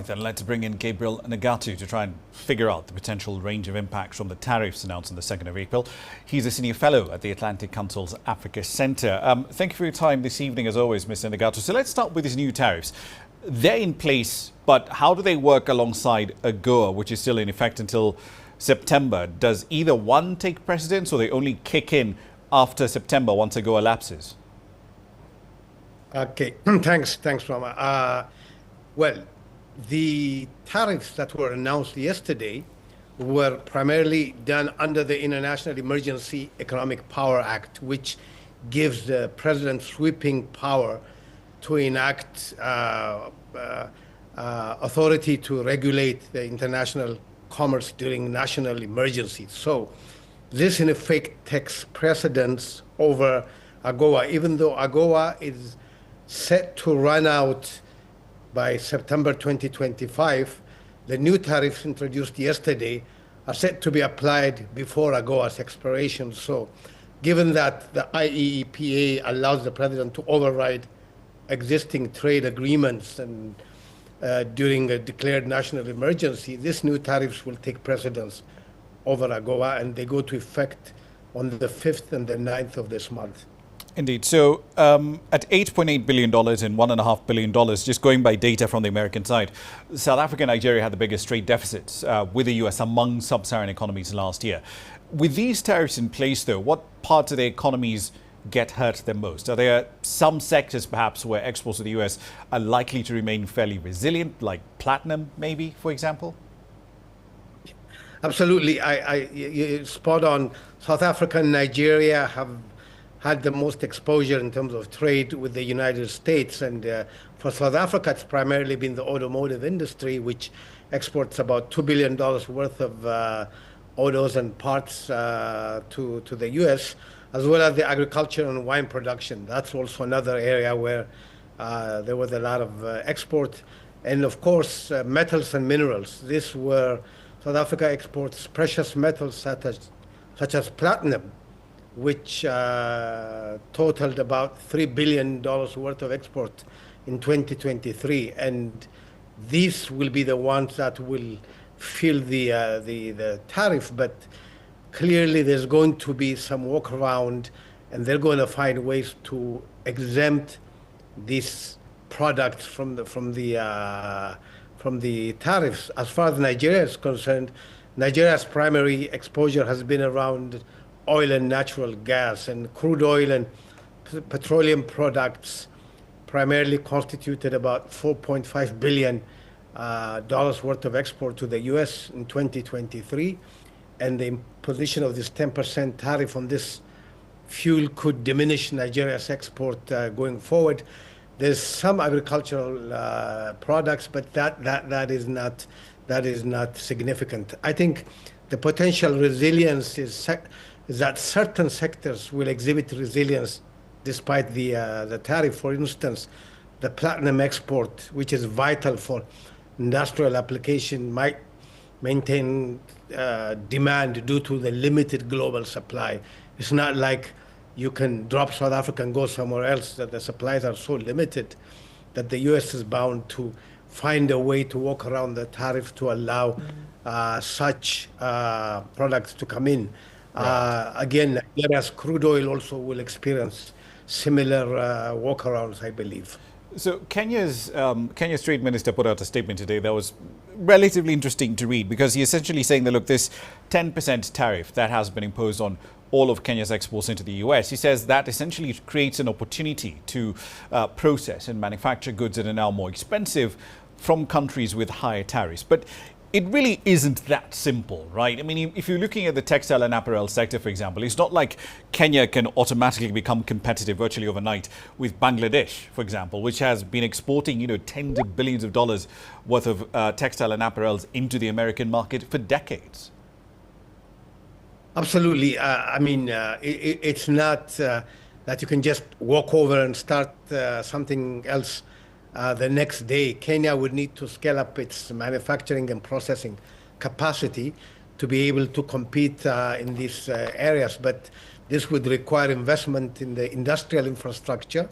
Then let's bring in Gabriel Negatu to try and figure out the potential range of impacts from the tariffs announced on the 2nd of April. He's a senior fellow at the Atlantic Council's Africa Centre. Thank you for your time this evening, as always, Mr. Negatu. So let's start with these new tariffs. They're in place, but how do they work alongside AGOA, which is still in effect until September? Does either one take precedence, or they only kick in after September once AGOA lapses? Okay, thanks, Rama. Well, the tariffs that were announced yesterday were primarily done under the International Emergency Economic Power Act, which gives the president sweeping power to enact authority to regulate the international commerce during national emergencies. So this, in effect, takes precedence over AGOA, even though AGOA is set to run out by September 2025. The new tariffs introduced yesterday are set to be applied before AGOA's expiration. So given that the IEEPA allows the president to override existing trade agreements and during a declared national emergency, these new tariffs will take precedence over AGOA, and they go to effect on the 5th and the 9th of this month. Indeed. So at $8.8 billion and $1.5 billion, just going by data from the American side, South Africa and Nigeria had the biggest trade deficits with the US among sub-Saharan economies last year. With these tariffs in place, though, what parts of the economies get hurt the most? Are there some sectors, perhaps, where exports to the US are likely to remain fairly resilient, like platinum, maybe, for example? Absolutely. You're spot on. South Africa and Nigeria have had the most exposure in terms of trade with the United States. And for South Africa, it's primarily been the automotive industry, which exports about $2 billion worth of autos and parts to the US, as well as the agriculture and wine production. That's also another area where there was a lot of export. And of course, metals and minerals. This where South Africa exports precious metals such as platinum, which totaled about $3 billion worth of export in 2023. And these will be the ones that will feel the tariff. But clearly there's going to be some workaround, and they're going to find ways to exempt these products from the tariffs. As far as Nigeria is concerned, Nigeria's primary exposure has been around oil and natural gas, and crude oil and petroleum products primarily constituted about $4.5 billion worth of export to the US in 2023. And the imposition of this 10% tariff on this fuel could diminish Nigeria's export going forward. There's some agricultural products, but that is not significant. I think the potential resilience is that certain sectors will exhibit resilience despite the tariff. For instance, the platinum export, which is vital for industrial application, might maintain demand due to the limited global supply. It's not like you can drop South Africa and go somewhere else, that the supplies are so limited that the US is bound to find a way to work around the tariff to allow such products to come in. Again, Nigeria's crude oil also will experience similar workarounds, I believe. So Kenya's trade minister put out a statement today that was relatively interesting to read, because he's essentially saying that, look, this 10% tariff that has been imposed on all of Kenya's exports into the US, he says that essentially creates an opportunity to process and manufacture goods that are now more expensive from countries with higher tariffs. But it really isn't that simple, right? I mean, if you're looking at the textile and apparel sector, for example, it's not like Kenya can automatically become competitive virtually overnight with Bangladesh, for example, which has been exporting, tens of billions of dollars worth of textile and apparels into the American market for decades. Absolutely. It's not that you can just walk over and start something else the next day. Kenya would need to scale up its manufacturing and processing capacity to be able to compete in these areas. But this would require investment in the industrial infrastructure,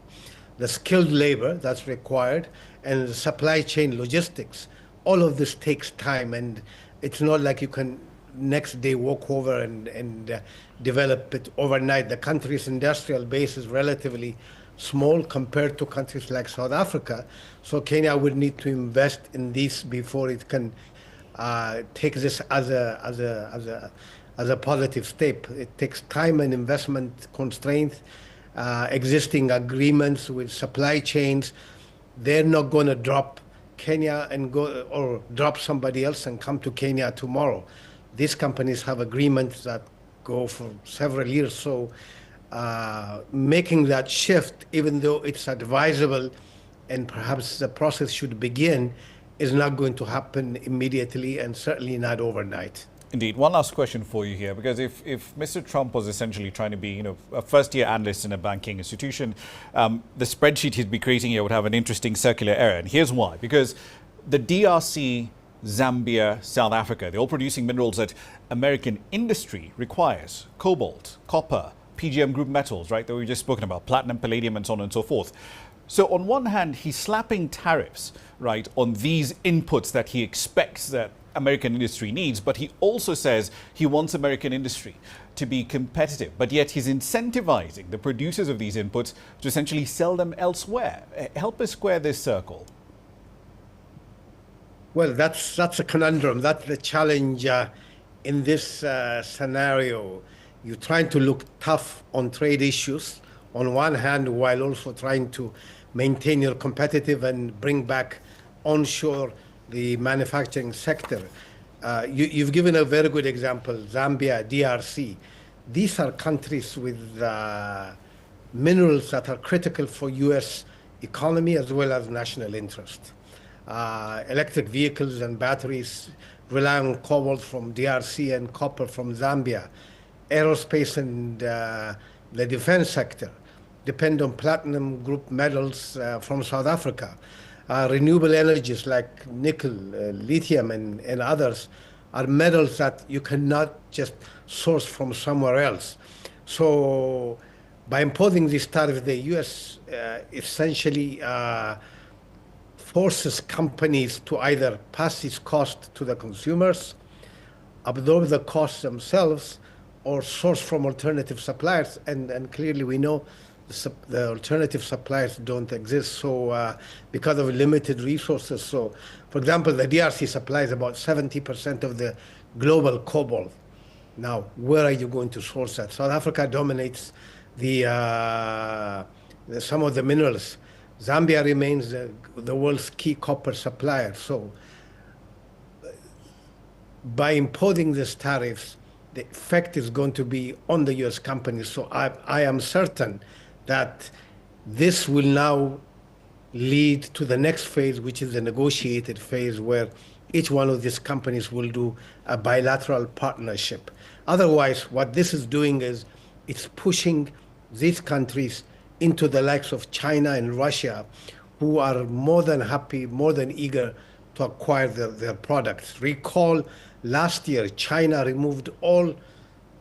the skilled labor that's required, and the supply chain logistics all of this takes time, and it's not like you can next day walk over and develop it overnight. The country's industrial base is relatively small compared to countries like South Africa, so Kenya would need to invest in this before it can take this as a positive step. It takes time and investment constraints, existing agreements with supply chains. They're not going to drop Kenya and go, or drop somebody else and come to Kenya tomorrow. These companies have agreements that go for several years. So making that shift, even though it's advisable and perhaps the process should begin, is not going to happen immediately and certainly not overnight. Indeed. One last question for you here, because if Mr. Trump was essentially trying to be, a first-year analyst in a banking institution, the spreadsheet he'd be creating here would have an interesting circular error. And here's why. Because the DRC, Zambia, South Africa, they're all producing minerals that American industry requires: cobalt, copper, PGM group metals, right, that we've just spoken about, platinum, palladium, and so on and so forth. So on one hand, he's slapping tariffs, right, on these inputs that he expects that American industry needs, but he also says he wants American industry to be competitive, but yet he's incentivizing the producers of these inputs to essentially sell them elsewhere. Help us square this circle. Well, that's a conundrum. That's the challenge in this scenario. You're trying to look tough on trade issues on one hand, while also trying to maintain your competitive and bring back onshore the manufacturing sector. You've given a very good example, Zambia, DRC. These are countries with minerals that are critical for U.S. economy as well as national interest. Electric vehicles and batteries rely on cobalt from DRC and copper from Zambia. Aerospace and the defense sector depend on platinum group metals from South Africa. Renewable energies like nickel, lithium, and others are metals that you cannot just source from somewhere else. So by imposing these tariffs, the U.S. Essentially forces companies to either pass this cost to the consumers, absorb the costs themselves, or source from alternative suppliers. And clearly we know the alternative suppliers don't exist, so because of limited resources. So, for example, the DRC supplies about 70% of the global cobalt. Now, where are you going to source that? South Africa dominates some of the minerals. Zambia remains the world's key copper supplier. So, by imposing these tariffs, the effect is going to be on the U.S. companies. So I am certain that this will now lead to the next phase, which is the negotiated phase, where each one of these companies will do a bilateral partnership. Otherwise, what this is doing is it's pushing these countries into the likes of China and Russia, who are more than happy, more than eager to acquire their products. Recall last year, China removed all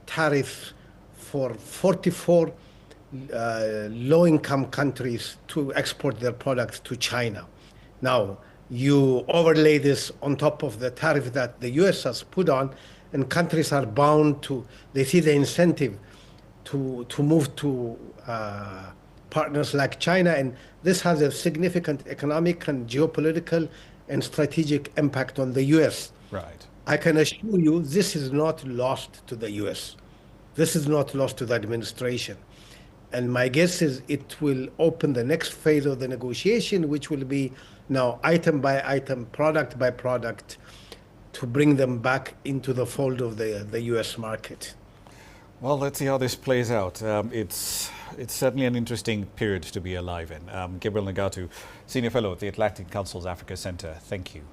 tariffs for 44 low-income countries to export their products to China. Now, you overlay this on top of the tariff that the U.S. has put on, and countries are bound to, they see the incentive to move to partners like China, and this has a significant economic and geopolitical and strategic impact on the U.S. Right. I can assure you this is not lost to the U.S. This is not lost to the administration. And my guess is it will open the next phase of the negotiation, which will be now item by item, product by product, to bring them back into the fold of the U.S. market. Well, let's see how this plays out. It's certainly an interesting period to be alive in. Gabriel Negatu, Senior Fellow at the Atlantic Council's Africa Center, thank you.